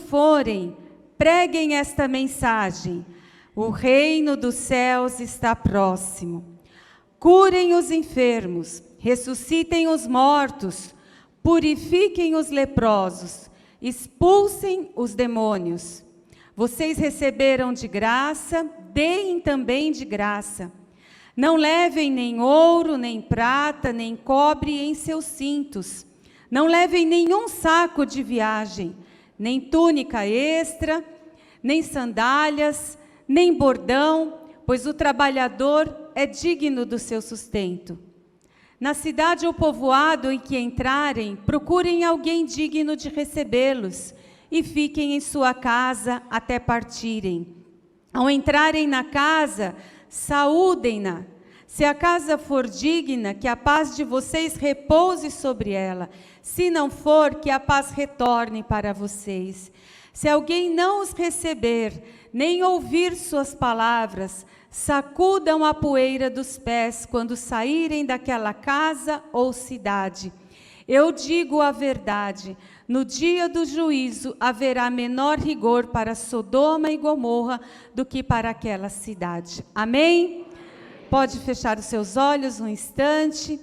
forem, preguem esta mensagem: o reino dos céus está próximo. Curem os enfermos, ressuscitem os mortos, purifiquem os leprosos, expulsem os demônios. Vocês receberam de graça, deem também de graça. Não levem nem ouro, nem prata, nem cobre em seus cintos. Não levem nenhum saco de viagem, nem túnica extra, nem sandálias, nem bordão, pois o trabalhador é digno do seu sustento. Na cidade ou povoado em que entrarem, procurem alguém digno de recebê-los e fiquem em sua casa até partirem. Ao entrarem na casa, saúdem-na. Se a casa for digna, que a paz de vocês repouse sobre ela. Se não for, que a paz retorne para vocês. Se alguém não os receber, nem ouvir suas palavras, sacudam a poeira dos pés quando saírem daquela casa ou cidade. Eu digo a verdade, no dia do juízo haverá menor rigor para Sodoma e Gomorra do que para aquela cidade. Amém? Pode fechar os seus olhos um instante.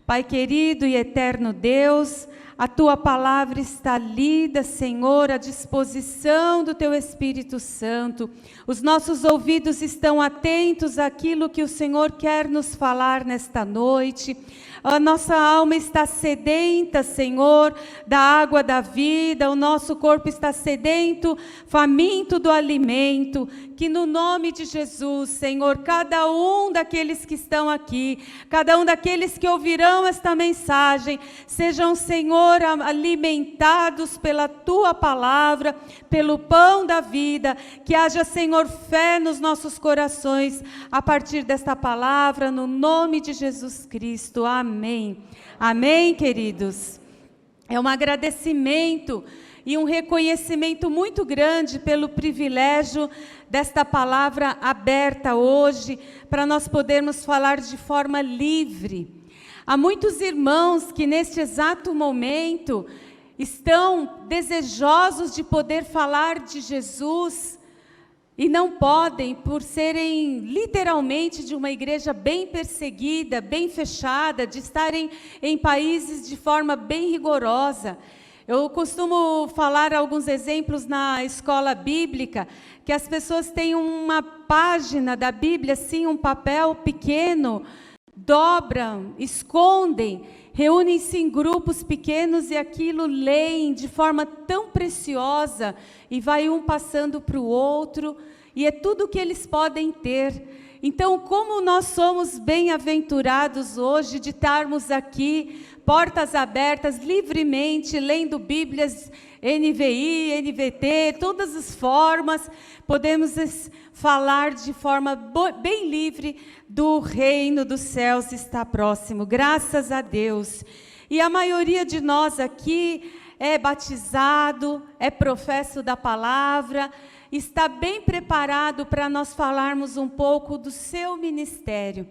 Pai querido e eterno Deus, a Tua palavra está lida, Senhor, à disposição do Teu Espírito Santo. Os nossos ouvidos estão atentos àquilo que o Senhor quer nos falar nesta noite. A nossa alma está sedenta, Senhor, da água da vida. O nosso corpo está sedento, faminto do alimento. Que no nome de Jesus, Senhor, cada um daqueles que estão aqui, cada um daqueles que ouvirão esta mensagem, sejam, Senhor, alimentados pela Tua palavra, pelo pão da vida. Que haja, Senhor, fé nos nossos corações a partir desta palavra, no nome de Jesus Cristo. Amém. Amém, queridos. É um agradecimento e um reconhecimento muito grande pelo privilégio desta palavra aberta hoje, para nós podermos falar de forma livre. Há muitos irmãos que neste exato momento estão desejosos de poder falar de Jesus e não podem, por serem literalmente de uma igreja bem perseguida, bem fechada, de estarem em países de forma bem rigorosa. Eu costumo falar alguns exemplos na escola bíblica, que as pessoas têm uma página da Bíblia, assim, um papel pequeno, dobram, escondem, reúnem-se em grupos pequenos e aquilo leem de forma tão preciosa e vai um passando para o outro e é tudo que eles podem ter. Então, como nós somos bem-aventurados hoje de estarmos aqui, portas abertas, livremente, lendo Bíblias, NVI, NVT, todas as formas, podemos falar de forma bem livre do reino dos céus está próximo, graças a Deus. E a maioria de nós aqui é batizado, é professo da palavra, está bem preparado para nós falarmos um pouco do seu ministério.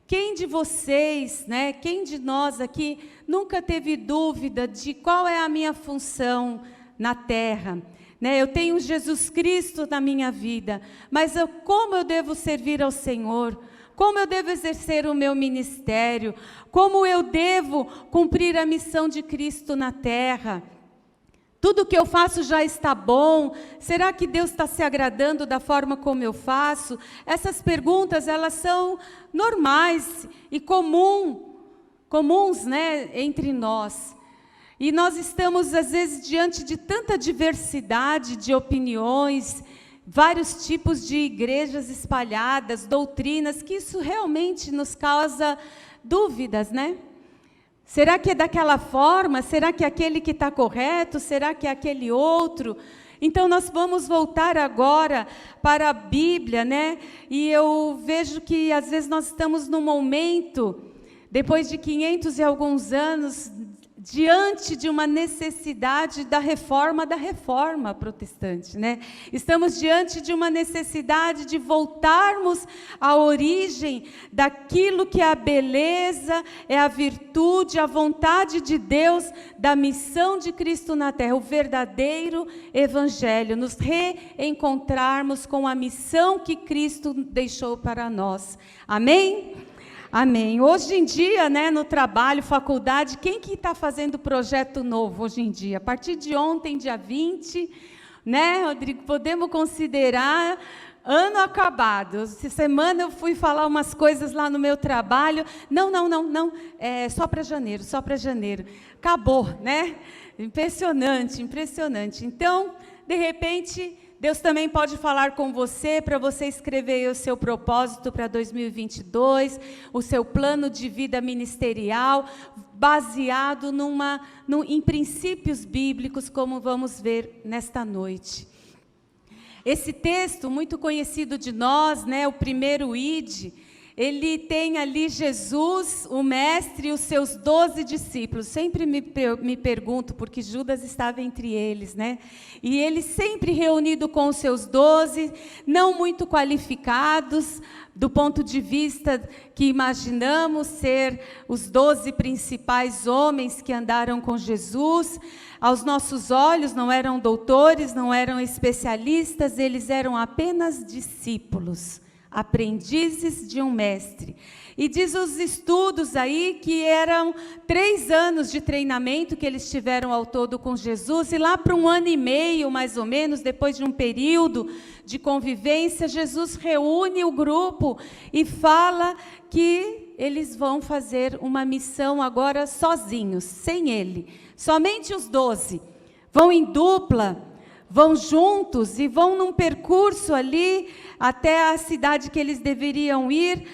Quem de vocês, quem de nós aqui nunca teve dúvida de qual é a minha função na terra? Eu tenho Jesus Cristo na minha vida, mas como eu devo servir ao Senhor? Como eu devo exercer o meu ministério? Como eu devo cumprir a missão de Cristo na terra? Tudo que eu faço já está bom? Será que Deus está se agradando da forma como eu faço? Essas perguntas, elas são normais e comuns, entre nós. E nós estamos, às vezes, diante de tanta diversidade de opiniões, vários tipos de igrejas espalhadas, doutrinas, que isso realmente nos causa dúvidas, Será que é daquela forma? Será que é aquele que está correto? Será que é aquele outro? Então, nós vamos voltar agora para a Bíblia, E eu vejo que, às vezes, nós estamos num momento, depois de 500 e alguns anos diante de uma necessidade da reforma protestante, né? Estamos diante de uma necessidade de voltarmos à origem daquilo que é a beleza, é a virtude, a vontade de Deus, da missão de Cristo na terra, o verdadeiro evangelho, nos reencontrarmos com a missão que Cristo deixou para nós. Amém? Amém. Hoje em dia, né, no trabalho, faculdade, quem que está fazendo projeto novo hoje em dia? A partir de ontem, dia 20, né, Rodrigo, podemos considerar ano acabado. Essa semana eu fui falar umas coisas lá no meu trabalho. Não, só para janeiro, só para janeiro. Acabou, né? Impressionante, impressionante. Então, de repente, Deus também pode falar com você, para você escrever o seu propósito para 2022, o seu plano de vida ministerial, baseado em princípios bíblicos, como vamos ver nesta noite. Esse texto, muito conhecido de nós, né, o primeiro Ide, ele tem ali Jesus, o mestre, e os seus 12 discípulos. Sempre me pergunto, porque Judas estava entre eles, né? E ele sempre reunido com os seus 12, não muito qualificados, do ponto de vista que imaginamos ser os 12 principais homens que andaram com Jesus. Aos nossos olhos não eram doutores, não eram especialistas, eles eram apenas discípulos, aprendizes de um mestre. E diz os estudos aí que eram 3 anos de treinamento que eles tiveram ao todo com Jesus, e lá para 1 ano e meio, mais ou menos, depois de um período de convivência, Jesus reúne o grupo e fala que eles vão fazer uma missão agora sozinhos, sem ele. Somente os 12 vão em dupla, vão juntos e vão num percurso ali até a cidade que eles deveriam ir,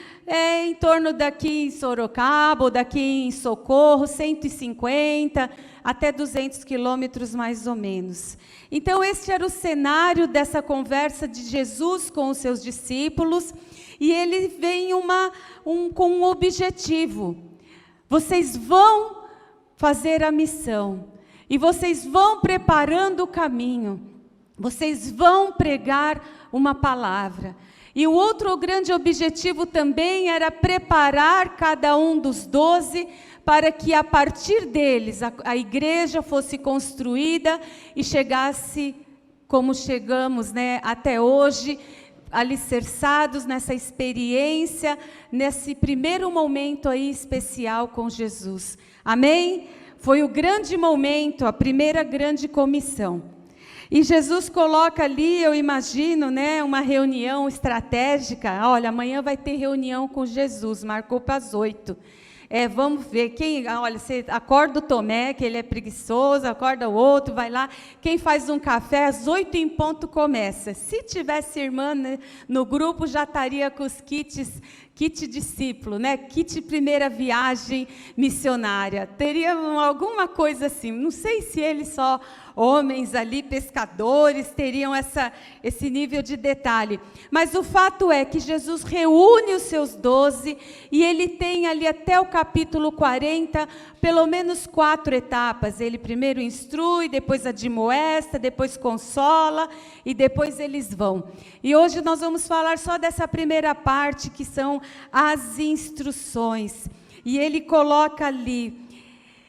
em torno daqui em Sorocaba, ou daqui em Socorro, 150 até 200 quilômetros mais ou menos. Então este era o cenário dessa conversa de Jesus com os seus discípulos, e ele vem com um objetivo: vocês vão fazer a missão, e vocês vão preparando o caminho, vocês vão pregar uma palavra. E o outro grande objetivo também era preparar cada um dos 12 para que a partir deles a igreja fosse construída e chegasse como chegamos, né, até hoje, alicerçados nessa experiência, nesse primeiro momento aí especial com Jesus. Amém? Foi o grande momento, a primeira grande comissão. E Jesus coloca ali, eu imagino, né, uma reunião estratégica. Olha, amanhã vai ter reunião com Jesus, marcou para as 8. Vamos ver, olha, você acorda o Tomé, que ele é preguiçoso, acorda o outro, vai lá. Quem faz um café, às 8 em ponto começa. Se tivesse irmã, né, no grupo, já estaria com os kit discípulo, né? Kit primeira viagem missionária. Teria alguma coisa assim. Não sei se eles só homens ali, pescadores, teriam esse nível de detalhe. Mas o fato é que Jesus reúne os seus 12 e ele tem ali até o capítulo 40, pelo menos 4 etapas. Ele primeiro instrui, depois admoesta, depois consola e depois eles vão. E hoje nós vamos falar só dessa primeira parte, que são as instruções. E ele coloca ali: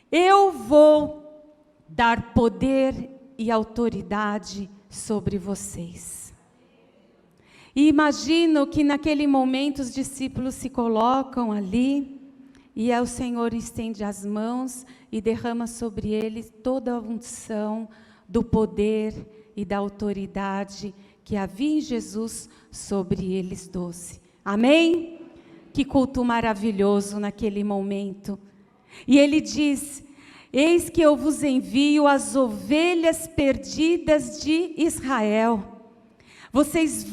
eu vou dar poder e autoridade sobre vocês. E imagino que naquele momento os discípulos se colocam ali, e aí o Senhor estende as mãos e derrama sobre eles toda a unção do poder e da autoridade que havia em Jesus sobre eles 12. Amém? Que culto maravilhoso naquele momento. E ele diz: eis que eu vos envio as ovelhas perdidas de Israel. Vocês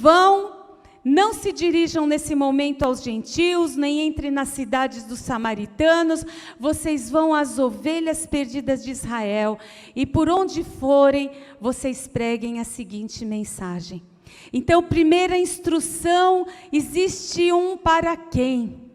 não se dirijam nesse momento aos gentios, nem entrem nas cidades dos samaritanos, vocês vão às ovelhas perdidas de Israel, e por onde forem, vocês preguem a seguinte mensagem. Então, primeira instrução, existe um para quem.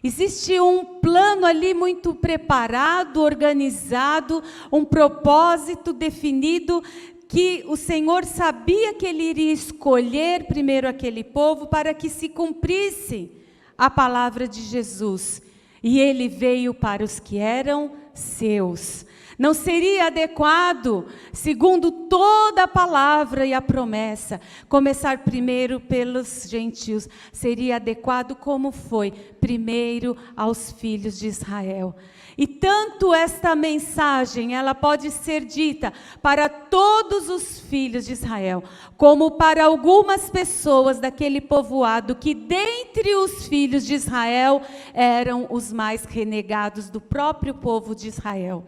Existe um plano ali muito preparado, organizado, um propósito definido, que o Senhor sabia que Ele iria escolher primeiro aquele povo para que se cumprisse a palavra de Jesus. E Ele veio para os que eram seus. Não seria adequado, segundo toda a palavra e a promessa, começar primeiro pelos gentios. Seria adequado como foi, primeiro aos filhos de Israel. E tanto esta mensagem, ela pode ser dita para todos os filhos de Israel, como para algumas pessoas daquele povoado que dentre os filhos de Israel eram os mais renegados do próprio povo de Israel.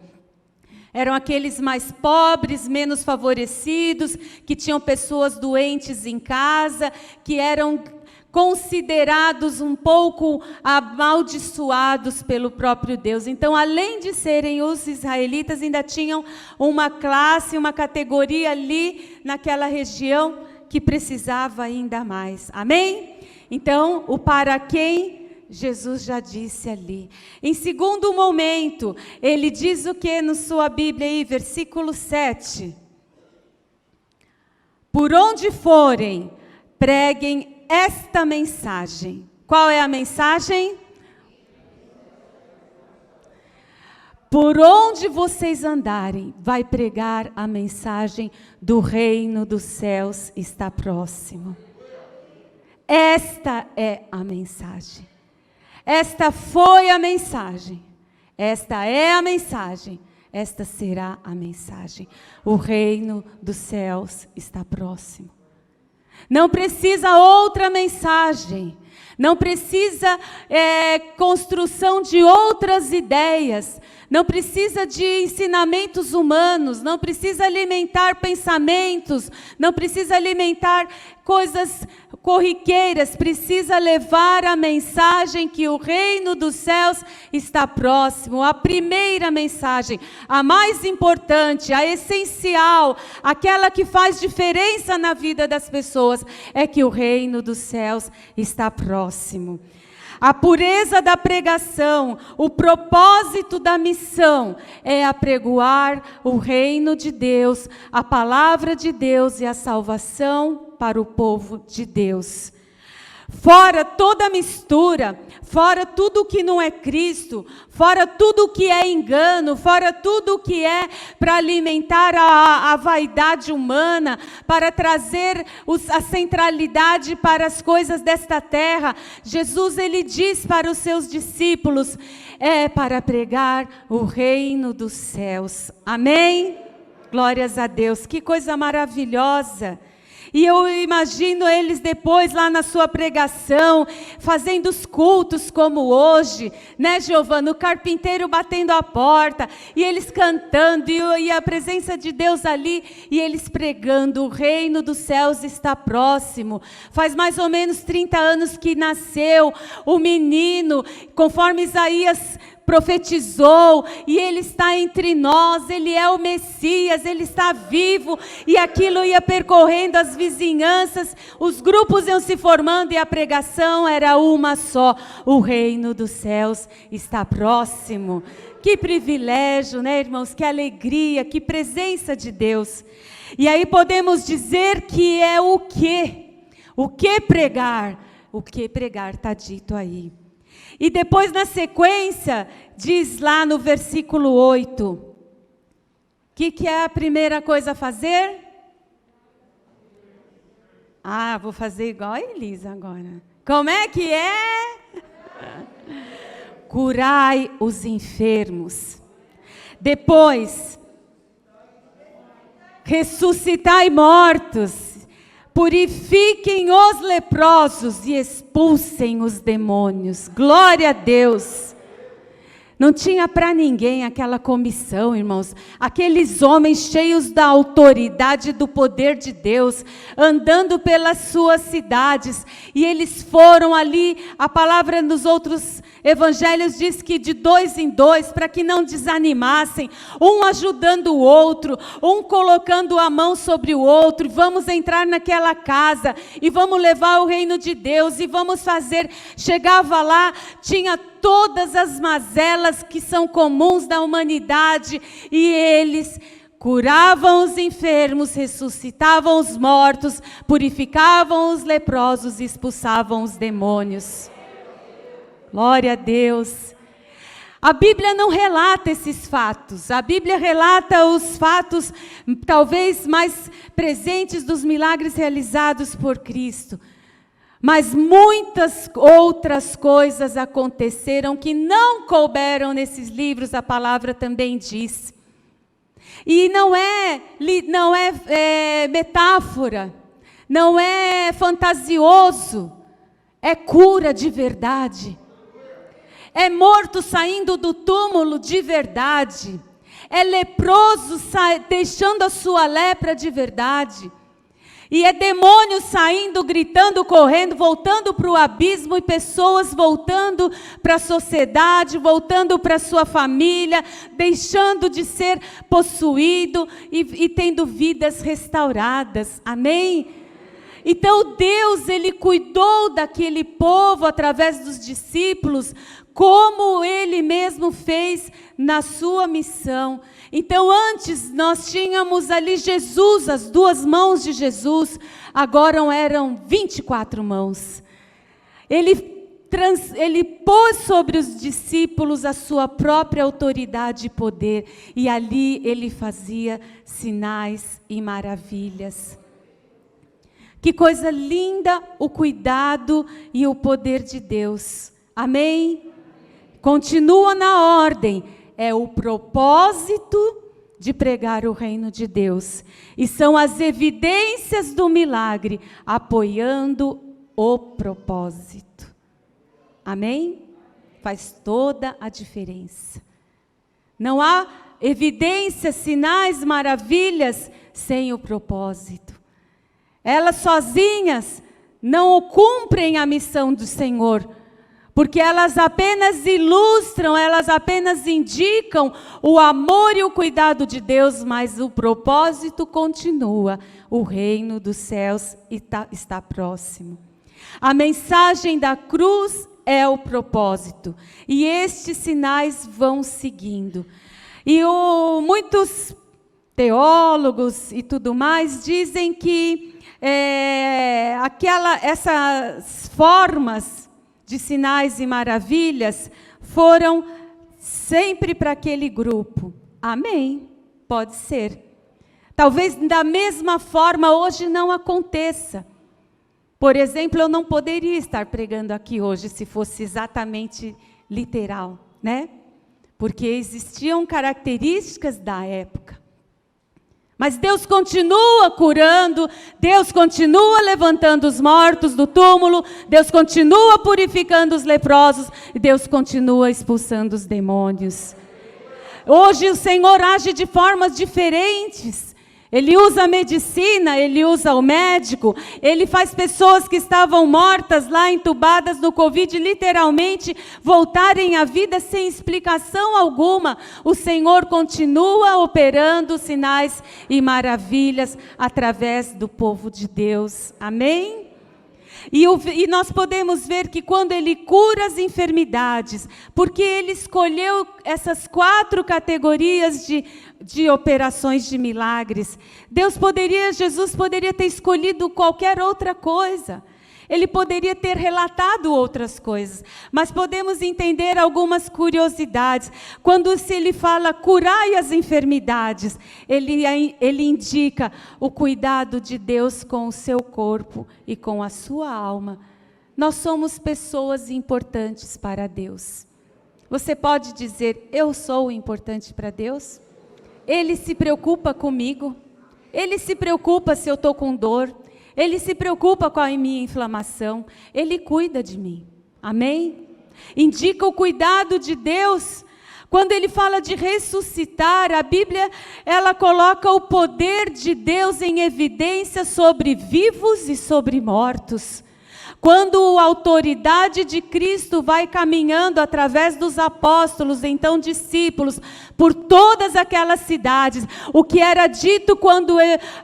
Eram aqueles mais pobres, menos favorecidos, que tinham pessoas doentes em casa, que eram considerados um pouco amaldiçoados pelo próprio Deus. Então, além de serem os israelitas, ainda tinham uma classe, uma categoria ali naquela região que precisava ainda mais. Amém? Então, o para quem Jesus já disse ali. Em segundo momento, ele diz o que na sua Bíblia aí, versículo 7. Por onde forem, preguem esta mensagem. Qual é a mensagem? Por onde vocês andarem, vai pregar a mensagem do reino dos céus está próximo. Esta é a mensagem. Esta foi a mensagem, esta é a mensagem, esta será a mensagem. O reino dos céus está próximo. Não precisa outra mensagem, não precisa construção de outras ideias, não precisa de ensinamentos humanos, não precisa alimentar pensamentos, não precisa alimentar coisas corriqueiras, precisa levar a mensagem que o reino dos céus está próximo. A primeira mensagem, a mais importante, a essencial, aquela que faz diferença na vida das pessoas, é que o reino dos céus está próximo. A pureza da pregação, o propósito da missão é apregoar o reino de Deus, a palavra de Deus e a salvação para o povo de Deus. Fora toda mistura, fora tudo que não é Cristo, fora tudo que é engano, fora tudo que é para alimentar a vaidade humana, para trazer a centralidade para as coisas desta terra. Jesus, ele diz para os seus discípulos, é para pregar o reino dos céus. Amém? Glórias a Deus, que coisa maravilhosa. E eu imagino eles depois lá na sua pregação, fazendo os cultos como hoje, né, Giovana? O carpinteiro batendo a porta, e eles cantando, e a presença de Deus ali, e eles pregando, o reino dos céus está próximo. Faz mais ou menos 30 anos que nasceu o menino, conforme Isaías profetizou, e ele está entre nós, ele é o Messias, ele está vivo, e aquilo ia percorrendo as vizinhanças, os grupos iam se formando, e a pregação era uma só: o reino dos céus está próximo. Que privilégio, né, irmãos? Que alegria, que presença de Deus. E aí podemos dizer que é o quê? O que pregar? O que pregar está dito aí. E depois, na sequência, diz lá no versículo 8, o que é a primeira coisa a fazer? Ah, vou fazer igual a Elisa agora. Como é que é? Curai os enfermos. Depois, ressuscitai mortos. Purifiquem os leprosos e expulsem os demônios. Glória a Deus. Não tinha para ninguém aquela comissão, irmãos. Aqueles homens cheios da autoridade e do poder de Deus, andando pelas suas cidades. E eles foram ali, a palavra nos outros evangelhos diz que de 2 em 2, para que não desanimassem, um ajudando o outro, um colocando a mão sobre o outro. Vamos entrar naquela casa e vamos levar o reino de Deus e vamos fazer. Chegava lá, tinha todas as mazelas que são comuns da humanidade, e eles curavam os enfermos, ressuscitavam os mortos, purificavam os leprosos e expulsavam os demônios. Glória a Deus. A Bíblia não relata esses fatos. A Bíblia relata os fatos talvez mais presentes dos milagres realizados por Cristo. Mas muitas outras coisas aconteceram que não couberam nesses livros, a palavra também diz. E não é metáfora, não é fantasioso, é cura de verdade. É morto saindo do túmulo de verdade. É leproso deixando a sua lepra de verdade. E é demônio saindo, gritando, correndo, voltando para o abismo, e pessoas voltando para a sociedade, voltando para a sua família, deixando de ser possuído e tendo vidas restauradas. Amém? Então Deus, Ele cuidou daquele povo através dos discípulos, como Ele mesmo fez na sua missão. Então antes nós tínhamos ali Jesus, as duas mãos de Jesus, agora eram 24 mãos. Ele pôs sobre os discípulos a sua própria autoridade e poder, e ali Ele fazia sinais e maravilhas. Que coisa linda o cuidado e o poder de Deus. Amém? Continua na ordem. É o propósito de pregar o reino de Deus. E são as evidências do milagre apoiando o propósito. Amém? Faz toda a diferença. Não há evidências, sinais, maravilhas sem o propósito. Elas sozinhas não cumprem a missão do Senhor, porque elas apenas ilustram, elas apenas indicam o amor e o cuidado de Deus, mas o propósito continua. O reino dos céus está próximo. A mensagem da cruz é o propósito, e estes sinais vão seguindo. E muitos teólogos e tudo mais dizem que essas formas de sinais e maravilhas foram sempre para aquele grupo. Amém? Pode ser. Talvez da mesma forma hoje não aconteça. Por exemplo, eu não poderia estar pregando aqui hoje se fosse exatamente literal, né? Porque existiam características da época. Mas Deus continua curando, Deus continua levantando os mortos do túmulo, Deus continua purificando os leprosos, e Deus continua expulsando os demônios. Hoje o Senhor age de formas diferentes. Ele usa a medicina, Ele usa o médico, Ele faz pessoas que estavam mortas lá, entubadas no Covid, literalmente voltarem à vida sem explicação alguma. O Senhor continua operando sinais e maravilhas através do povo de Deus. Amém? E nós podemos ver que quando Ele cura as enfermidades, porque Ele escolheu essas 4 categorias de operações de milagres, Jesus poderia ter escolhido qualquer outra coisa. Ele poderia ter relatado outras coisas, mas podemos entender algumas curiosidades. Se ele fala curai as enfermidades, ele indica o cuidado de Deus com o seu corpo e com a sua alma. Nós somos pessoas importantes para Deus. Você pode dizer, eu sou importante para Deus? Ele se preocupa comigo, Ele se preocupa se eu estou com dor, Ele se preocupa com a minha inflamação, Ele cuida de mim. Amém? Indica o cuidado de Deus. Quando Ele fala de ressuscitar, a Bíblia, ela coloca o poder de Deus em evidência sobre vivos e sobre mortos. Quando a autoridade de Cristo vai caminhando através dos apóstolos, então discípulos, por todas aquelas cidades, o que era dito quando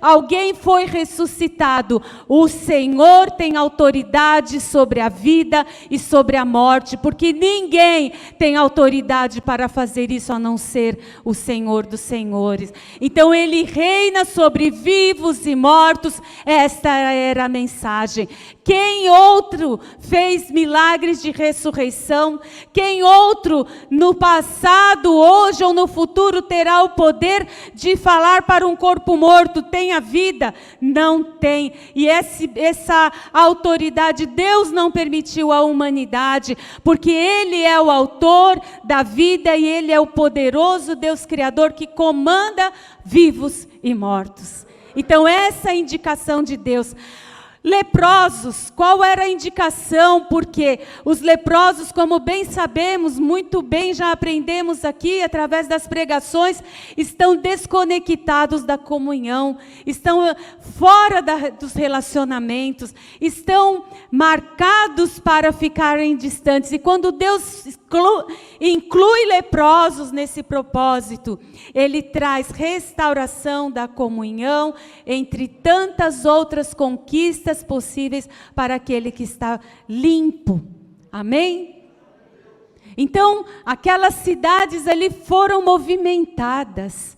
alguém foi ressuscitado: o Senhor tem autoridade sobre a vida e sobre a morte, porque ninguém tem autoridade para fazer isso a não ser o Senhor dos Senhores. Então Ele reina sobre vivos e mortos. Esta era a mensagem. Quem outro fez milagres de ressurreição? Quem outro no passado, hoje ou no futuro terá o poder de falar para um corpo morto: tenha vida? Não tem. E essa autoridade Deus não permitiu à humanidade, porque Ele é o autor da vida e Ele é o poderoso Deus Criador que comanda vivos e mortos. Então essa é a indicação de Deus. Leprosos, qual era a indicação? Porque os leprosos, como bem sabemos, muito bem já aprendemos aqui através das pregações, estão desconectados da comunhão, estão fora dos relacionamentos, estão marcados para ficarem distantes. E quando Deus inclui leprosos nesse propósito, Ele traz restauração da comunhão, entre tantas outras conquistas possíveis para aquele que está limpo. Amém? Então, aquelas cidades ali foram movimentadas.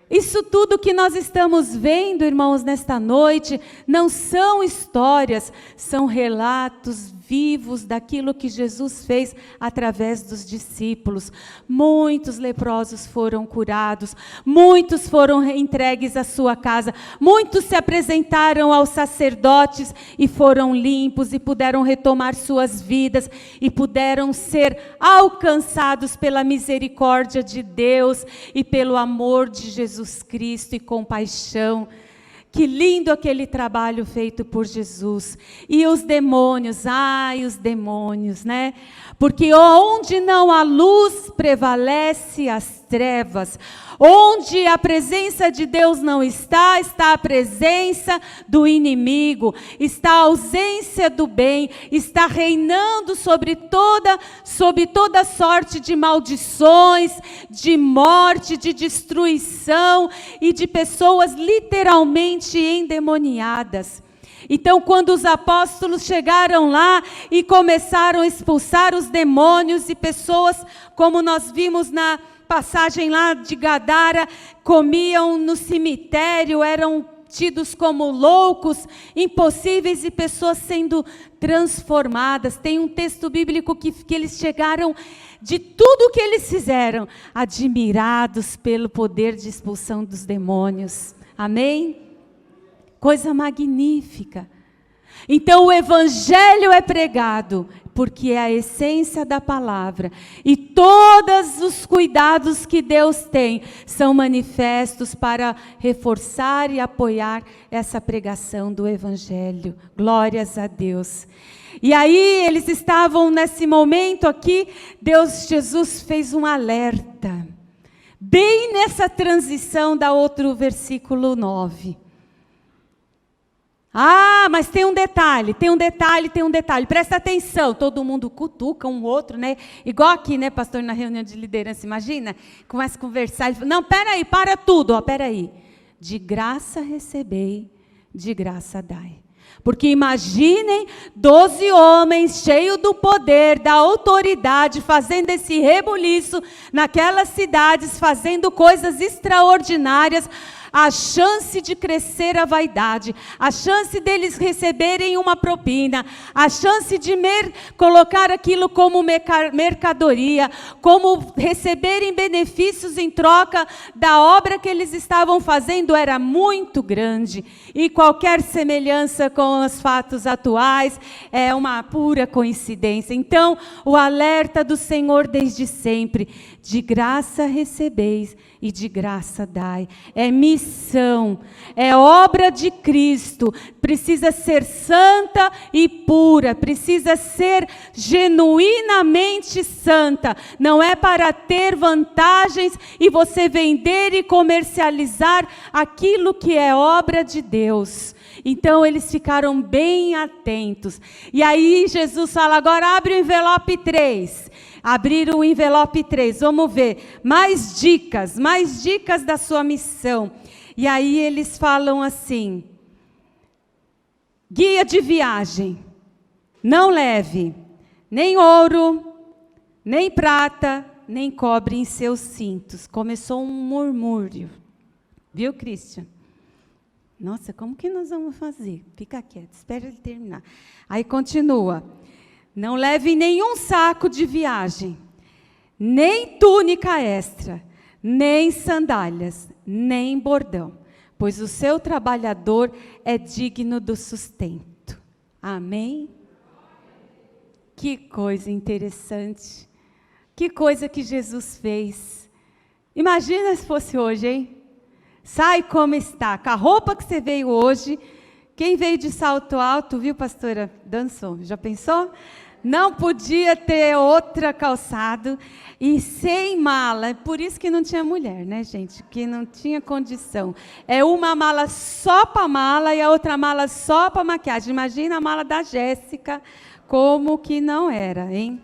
Isso tudo que nós estamos vendo, irmãos, nesta noite, não são histórias, são relatos vivos daquilo que Jesus fez através dos discípulos. Muitos leprosos foram curados, muitos foram entregues à sua casa, muitos se apresentaram aos sacerdotes e foram limpos e puderam retomar suas vidas e puderam ser alcançados pela misericórdia de Deus e pelo amor de Jesus Cristo e compaixão. Que lindo aquele trabalho feito por Jesus. E os demônios, os demônios, né? Porque onde não há luz, prevalece as trevas. Onde a presença de Deus não está, está a presença do inimigo, está a ausência do bem, está reinando sobre toda sorte de maldições, de morte, de destruição e de pessoas literalmente endemoniadas. Então, quando os apóstolos chegaram lá e começaram a expulsar os demônios e pessoas, como nós vimos na passagem lá de Gadara, comiam no cemitério, eram tidos como loucos, impossíveis, e pessoas sendo transformadas. Tem um texto bíblico que eles chegaram, de tudo que eles fizeram, admirados pelo poder de expulsão dos demônios. Amém? Coisa magnífica. Então o evangelho é pregado, porque é a essência da palavra. E todos os cuidados que Deus tem são manifestos para reforçar e apoiar essa pregação do evangelho. Glórias a Deus. E aí eles estavam nesse momento aqui, Jesus fez um alerta. Bem nessa transição da outro versículo 9. Mas tem um detalhe. Presta atenção. Todo mundo cutuca um outro, né? Igual aqui, né, pastor, na reunião de liderança, imagina? Começa a conversar. Não, peraí, para tudo. Peraí. De graça recebei, de graça dai. Porque imaginem 12 homens cheios do poder, da autoridade, fazendo esse rebuliço naquelas cidades, fazendo coisas extraordinárias. A chance de crescer a vaidade, a chance deles receberem uma propina, a chance de colocar aquilo como mercadoria, como receberem benefícios em troca da obra que eles estavam fazendo era muito grande. E qualquer semelhança com os fatos atuais é uma pura coincidência. Então, o alerta do Senhor desde sempre: de graça recebeis e de graça dai. É missão, é obra de Cristo, precisa ser santa e pura, precisa ser genuinamente santa, não é para ter vantagens e você vender e comercializar aquilo que é obra de Deus. Então eles ficaram bem atentos, e aí Jesus fala, agora abre o envelope 3, abriram o envelope 3, vamos ver, mais dicas da sua missão. E aí eles falam assim, guia de viagem, não leve nem ouro, nem prata, nem cobre em seus cintos. Começou um murmúrio, viu, Cristian? Nossa, como que nós vamos fazer? Fica quieto, espera ele terminar. Aí continua, não leve nenhum saco de viagem, nem túnica extra, nem sandálias, nem bordão, pois o seu trabalhador é digno do sustento. Amém? Que coisa interessante, que coisa que Jesus fez. Imagina se fosse hoje, hein? Sai como está, com a roupa que você veio hoje. Quem veio de salto alto, viu, pastora? Dançou, já pensou? Não podia ter outra calçado e sem mala. É por isso que não tinha mulher, né, gente? Que não tinha condição. É uma mala só para mala e a outra mala só para maquiagem. Imagina a mala da Jéssica, como que não era, hein?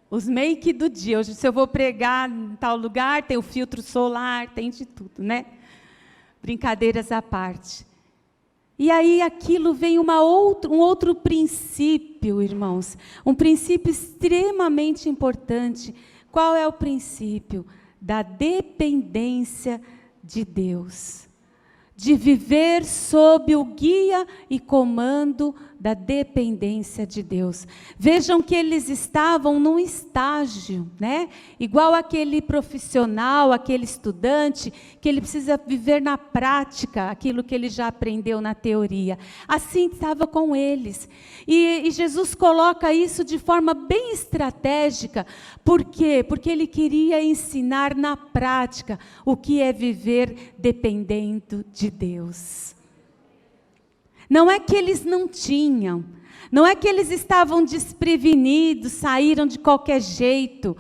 Os make do dia. Hoje, se eu vou pregar em tal lugar, tem o filtro solar, tem de tudo, né? Brincadeiras à parte. E aí aquilo vem um outro princípio, irmãos. Um princípio extremamente importante. Qual é o princípio? Da dependência de Deus. De viver sob o guia e comando da dependência de Deus. Vejam que eles estavam num estágio, né? Igual aquele profissional, aquele estudante, que ele precisa viver na prática aquilo que ele já aprendeu na teoria. Assim estava com eles. E Jesus coloca isso de forma bem estratégica. Por quê? Porque ele queria ensinar na prática o que é viver dependendo de Deus. Não é que eles não tinham, não é que eles estavam desprevenidos, saíram de qualquer jeito.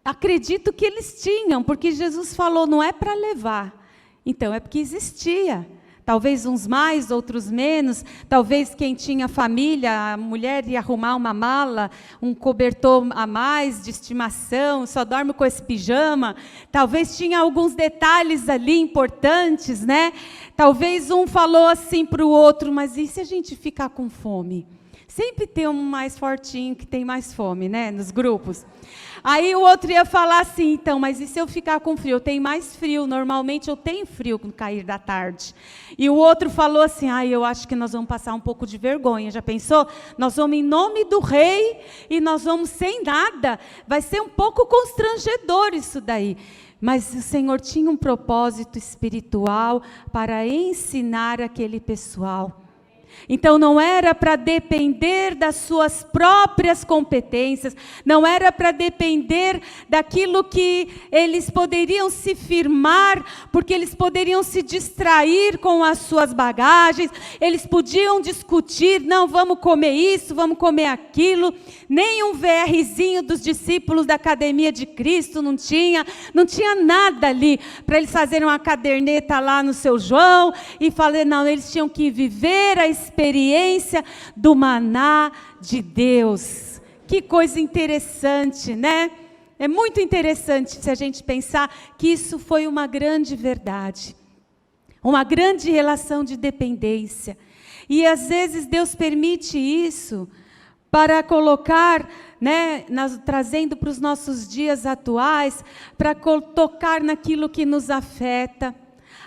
Acredito que eles tinham, porque Jesus falou, não é para levar. Então é porque existia. Talvez uns mais, outros menos. Talvez quem tinha família, a mulher ia arrumar uma mala, um cobertor a mais de estimação, só dorme com esse pijama. Talvez tinha alguns detalhes ali importantes, né? Talvez um falou assim para o outro, mas e se a gente ficar com fome? Sempre tem um mais fortinho que tem mais fome, né? Nos grupos. Aí o outro ia falar assim, então, mas e se eu ficar com frio? Eu tenho mais frio, normalmente eu tenho frio no cair da tarde. E o outro falou assim, eu acho que nós vamos passar um pouco de vergonha, já pensou? Nós vamos em nome do rei e nós vamos sem nada. Vai ser um pouco constrangedor isso daí. Mas o Senhor tinha um propósito espiritual para ensinar aquele pessoal. Então não era para depender das suas próprias competências, não era para depender daquilo que eles poderiam se firmar, porque eles poderiam se distrair com as suas bagagens, eles podiam discutir, não, vamos comer isso, vamos comer aquilo, nem um VRzinho dos discípulos da Academia de Cristo não tinha nada ali, para eles fazerem uma caderneta lá no seu João, e falar, não, eles tinham que viver a experiência do maná de Deus. Que coisa interessante, né? É muito interessante se a gente pensar que isso foi uma grande verdade, uma grande relação de dependência. E às vezes Deus permite isso para colocar, né, trazendo para os nossos dias atuais, para tocar naquilo que nos afeta,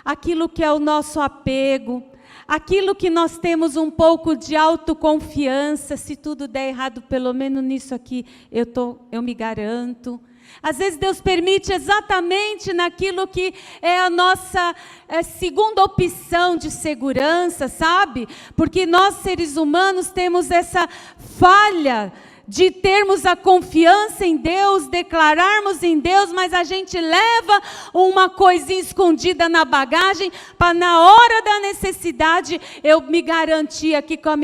aquilo que é o nosso apego, aquilo que nós temos um pouco de autoconfiança, se tudo der errado, pelo menos nisso aqui eu me garanto. Às vezes Deus permite exatamente naquilo que é a nossa segunda opção de segurança, sabe? Porque nós seres humanos temos essa falha de termos a confiança em Deus, declararmos em Deus, mas a gente leva uma coisinha escondida na bagagem, para na hora da necessidade, eu me garantir aqui com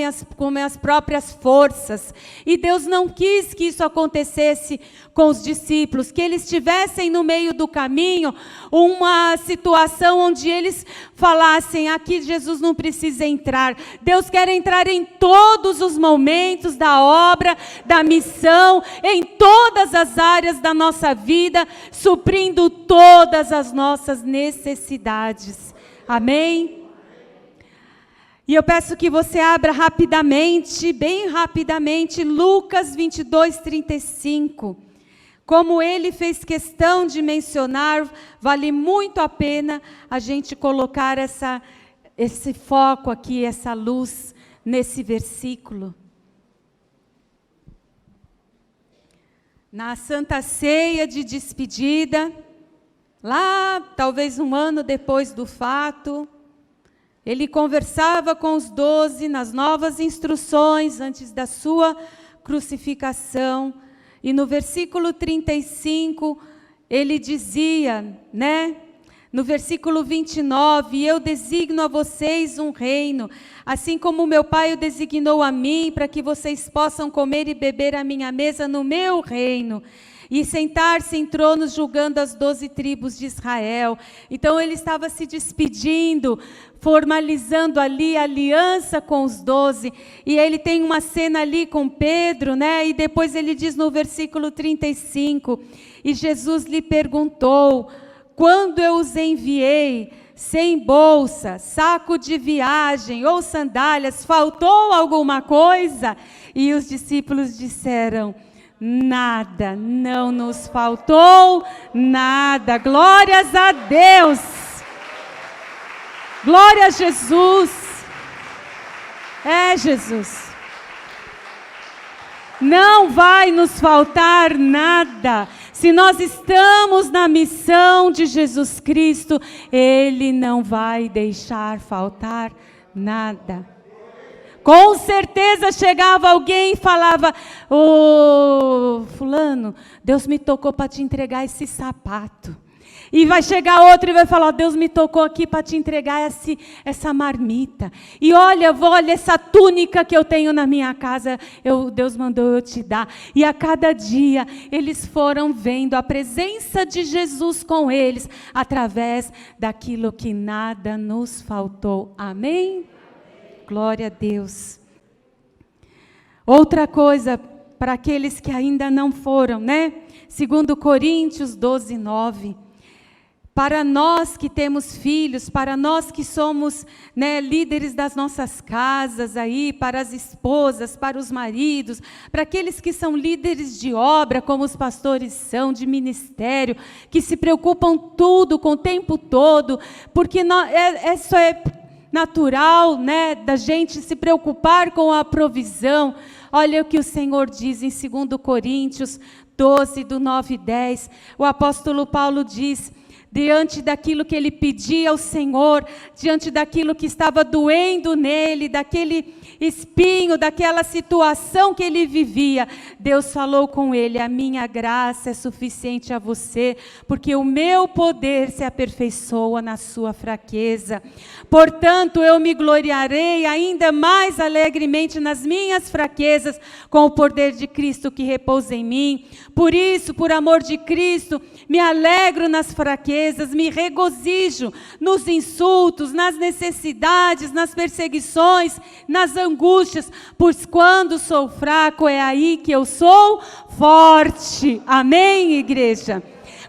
minhas próprias forças. E Deus não quis que isso acontecesse com os discípulos, que eles tivessem no meio do caminho uma situação onde eles falassem, aqui Jesus não precisa entrar. Deus quer entrar em todos os momentos da obra, da missão, em todas as áreas da nossa vida, suprindo todas as nossas necessidades. Amém? E eu peço que você abra rapidamente, bem rapidamente, Lucas 22, 35. Como ele fez questão de mencionar, vale muito a pena a gente colocar esse foco aqui, essa luz nesse versículo. Na Santa Ceia de despedida, lá talvez um ano depois do fato, ele conversava com os 12 nas novas instruções antes da sua crucificação. E no versículo 35, ele dizia, no versículo 29, eu designo a vocês um reino, assim como meu Pai o designou a mim, para que vocês possam comer e beber à minha mesa no meu reino, e sentar-se em tronos julgando as 12 tribos de Israel. Então ele estava se despedindo, formalizando ali a aliança com os 12, e ele tem uma cena ali com Pedro, e depois ele diz no versículo 35, e Jesus lhe perguntou, quando eu os enviei, sem bolsa, saco de viagem ou sandálias, faltou alguma coisa? E os discípulos disseram, nada, não nos faltou nada. Glórias a Deus. Glória a Jesus. Jesus. Não vai nos faltar nada. Se nós estamos na missão de Jesus Cristo, Ele não vai deixar faltar nada. Com certeza chegava alguém e falava, fulano, Deus me tocou para te entregar esse sapato. E vai chegar outro e vai falar, Deus me tocou aqui para te entregar essa marmita. E olha essa túnica que eu tenho na minha casa, Deus mandou eu te dar. E a cada dia eles foram vendo a presença de Jesus com eles, através daquilo que nada nos faltou. Amém? Glória a Deus. Outra coisa, para aqueles que ainda não foram, 2 Coríntios 12, 9. Para nós que temos filhos, para nós que somos líderes das nossas casas aí, para as esposas, para os maridos, para aqueles que são líderes de obra, como os pastores são, de ministério, que se preocupam tudo, com o tempo todo, porque isso é natural, da gente se preocupar com a provisão. Olha o que o Senhor diz em 2 Coríntios 12, do 9 e 10. O apóstolo Paulo diz, diante daquilo que ele pedia ao Senhor, diante daquilo que estava doendo nele, daquele espinho, daquela situação que ele vivia, Deus falou com ele, a minha graça é suficiente a você, porque o meu poder se aperfeiçoa na sua fraqueza. Portanto, eu me gloriarei ainda mais alegremente nas minhas fraquezas, com o poder de Cristo que repousa em mim. Por isso, por amor de Cristo, me alegro nas fraquezas, me regozijo nos insultos, nas necessidades, nas perseguições, nas angústias, pois quando sou fraco é aí que eu sou forte. Amém, igreja?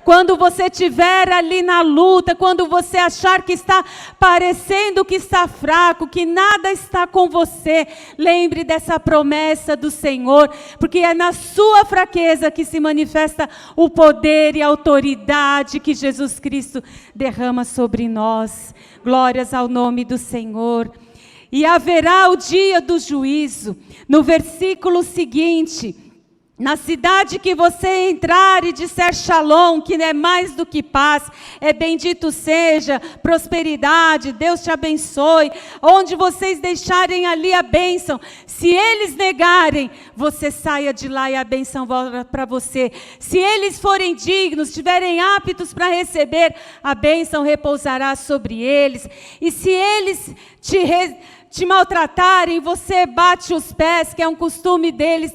Quando você estiver ali na luta, quando você achar que está parecendo que está fraco, que nada está com você, lembre dessa promessa do Senhor, porque é na sua fraqueza que se manifesta o poder e a autoridade que Jesus Cristo derrama sobre nós. Glórias ao nome do Senhor. E haverá o dia do juízo. No versículo seguinte, Na cidade que você entrar e disser shalom, que é mais do que paz, é bendito seja, prosperidade, Deus te abençoe. Onde vocês deixarem ali a bênção, se eles negarem, você saia de lá e a bênção volta para você. Se eles forem dignos, estiverem aptos para receber, a bênção repousará sobre eles. E se eles te maltratarem, você bate os pés, que é um costume deles,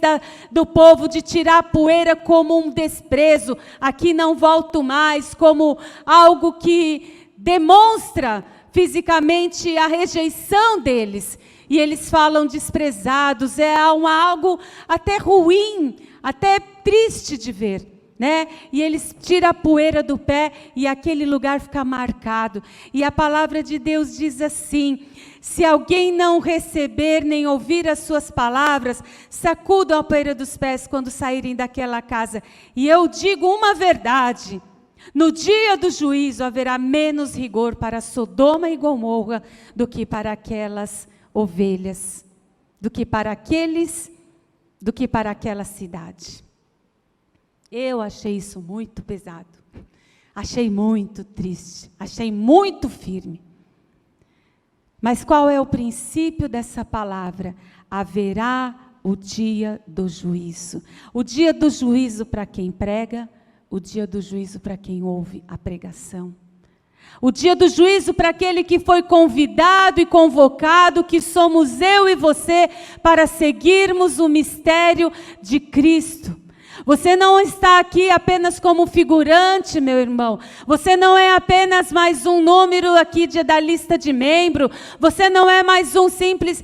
do povo, de tirar a poeira como um desprezo. Aqui não volto mais, como algo que demonstra fisicamente a rejeição deles. E eles falam desprezados, é algo até ruim, até triste de ver. Né? E eles tiram a poeira do pé e aquele lugar fica marcado. E a palavra de Deus diz assim: se alguém não receber nem ouvir as suas palavras, sacudam a poeira dos pés quando saírem daquela casa. E eu digo uma verdade: no dia do juízo haverá menos rigor para Sodoma e Gomorra do que para aquelas ovelhas, do que para aquela cidade. Eu achei isso muito pesado, achei muito triste, achei muito firme. Mas qual é o princípio dessa palavra? Haverá o dia do juízo. O dia do juízo para quem prega, o dia do juízo para quem ouve a pregação. O dia do juízo para aquele que foi convidado e convocado, que somos eu e você, para seguirmos o mistério de Cristo. Você não está aqui apenas como figurante, meu irmão. Você não é apenas mais um número aqui da lista de membro. Você não é mais um simples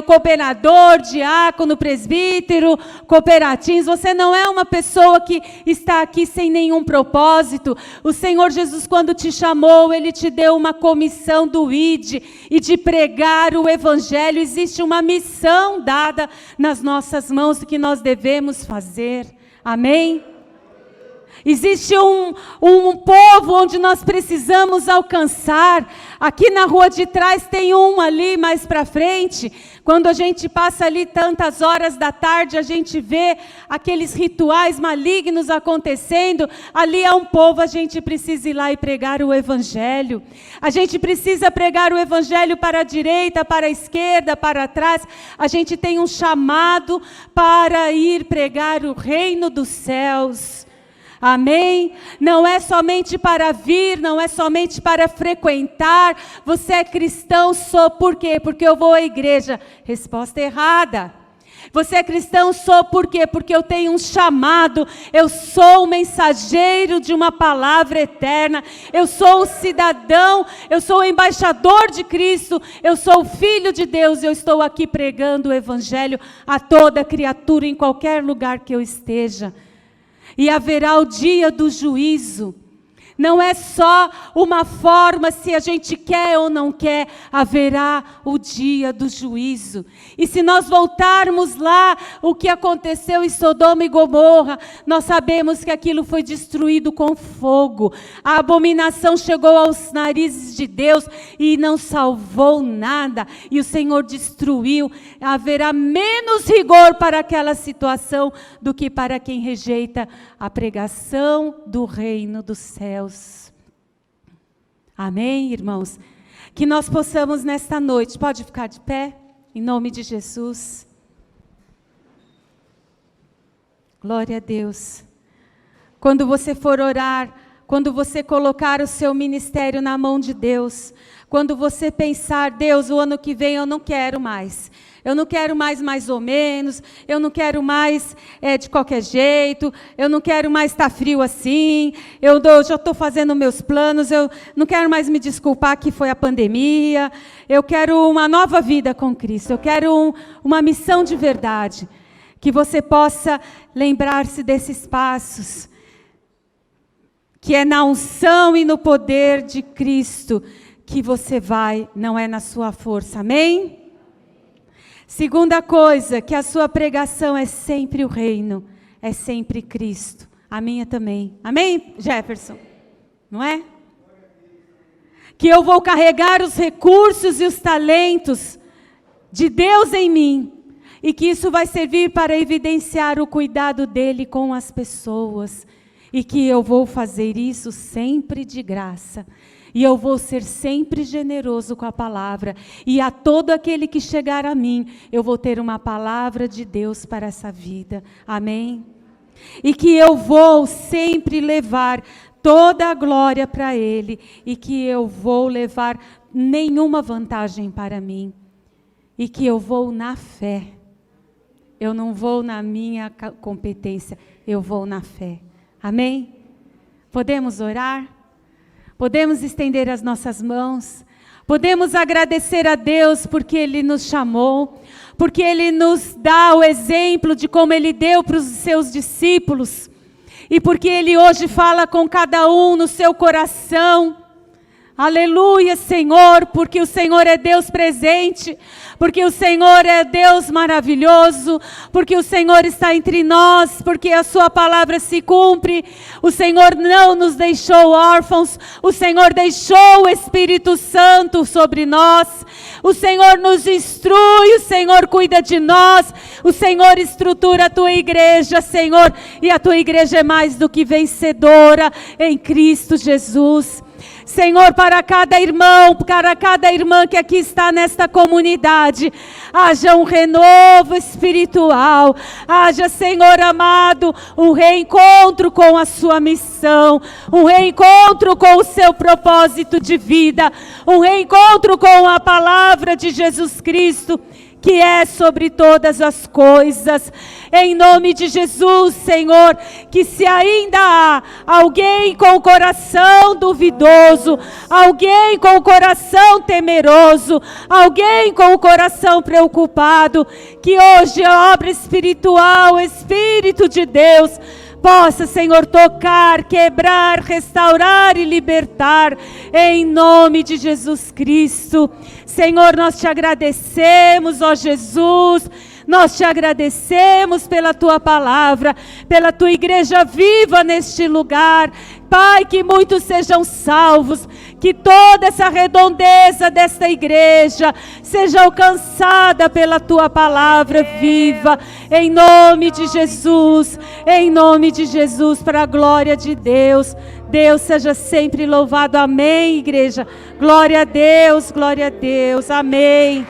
cooperador, diácono, presbítero, cooperatins. Você não é uma pessoa que está aqui sem nenhum propósito. O Senhor Jesus, quando te chamou, Ele te deu uma comissão do ID e de pregar o Evangelho. Existe uma missão dada nas nossas mãos que nós devemos fazer. Amém? Existe um povo onde nós precisamos alcançar. Aqui na rua de trás tem um ali mais para frente. Quando a gente passa ali tantas horas da tarde, a gente vê aqueles rituais malignos acontecendo. Ali é um povo, a gente precisa ir lá e pregar o Evangelho. A gente precisa pregar o Evangelho para a direita, para a esquerda, para trás. A gente tem um chamado para ir pregar o reino dos céus. Amém? Não é somente para vir, não é somente para frequentar. Você é cristão só por quê? Porque eu vou à igreja. Resposta errada. Você é cristão só por quê? Porque eu tenho um chamado. Eu sou o mensageiro de uma palavra eterna. Eu sou o cidadão, eu sou o embaixador de Cristo. Eu sou o filho de Deus. Eu estou aqui pregando o Evangelho a toda criatura em qualquer lugar que eu esteja. E haverá o dia do juízo. Não é só uma forma se a gente quer ou não quer, haverá o dia do juízo. E se nós voltarmos lá, o que aconteceu em Sodoma e Gomorra, nós sabemos que aquilo foi destruído com fogo. A abominação chegou aos narizes de Deus e não salvou nada. E o Senhor destruiu. Haverá menos rigor para aquela situação do que para quem rejeita a pregação do reino dos céus. Amém, irmãos? Que nós possamos nesta noite, pode ficar de pé, em nome de Jesus. Glória a Deus. Quando você for orar, quando você colocar o seu ministério na mão de Deus, quando você pensar, Deus, o ano que vem eu não quero mais. Eu não quero mais ou menos, eu não quero mais de qualquer jeito, eu não quero mais estar frio assim, eu já estou fazendo meus planos, eu não quero mais me desculpar que foi a pandemia, eu quero uma nova vida com Cristo, eu quero uma missão de verdade, que você possa lembrar-se desses passos, que é na unção e no poder de Cristo que você vai, não é na sua força, amém? Segunda coisa, que a sua pregação é sempre o reino, é sempre Cristo. A minha também. Amém, Jefferson? Não é? Que eu vou carregar os recursos e os talentos de Deus em mim. e que isso vai servir para evidenciar o cuidado dele com as pessoas, e que eu vou fazer isso sempre de graça, e eu vou ser sempre generoso com a palavra, e a todo aquele que chegar a mim, eu vou ter uma palavra de Deus para essa vida, amém? E que eu vou sempre levar toda a glória para Ele, e que eu vou levar nenhuma vantagem para mim, e que eu vou na fé, eu não vou na minha competência, eu vou na fé, amém? Podemos orar? Podemos estender as nossas mãos? Podemos agradecer a Deus porque Ele nos chamou, porque Ele nos dá o exemplo de como Ele deu para os seus discípulos, e porque Ele hoje fala com cada um no seu coração. Aleluia, Senhor, porque o Senhor é Deus presente, porque o Senhor é Deus maravilhoso, porque o Senhor está entre nós, porque a sua palavra se cumpre. O Senhor não nos deixou órfãos, o Senhor deixou o Espírito Santo sobre nós, o Senhor nos instrui, o Senhor cuida de nós, o Senhor estrutura a tua igreja, Senhor, e a tua igreja é mais do que vencedora em Cristo Jesus. Senhor, para cada irmão, para cada irmã que aqui está nesta comunidade, haja um renovo espiritual, haja, Senhor amado, um reencontro com a sua missão, um reencontro com o seu propósito de vida, um reencontro com a palavra de Jesus Cristo, que é sobre todas as coisas, em nome de Jesus, Senhor, que se ainda há alguém com o coração duvidoso, alguém com o coração temeroso, alguém com o coração preocupado, que hoje a obra espiritual, o Espírito de Deus, possa, Senhor, tocar, quebrar, restaurar e libertar, em nome de Jesus Cristo. Senhor, nós te agradecemos, ó Jesus, nós te agradecemos pela tua palavra, pela tua igreja viva neste lugar. Pai, que muitos sejam salvos, que toda essa redondeza desta igreja seja alcançada pela tua palavra viva, em nome de Jesus, para a glória de Deus. Deus seja sempre louvado, amém, igreja, glória a Deus, amém.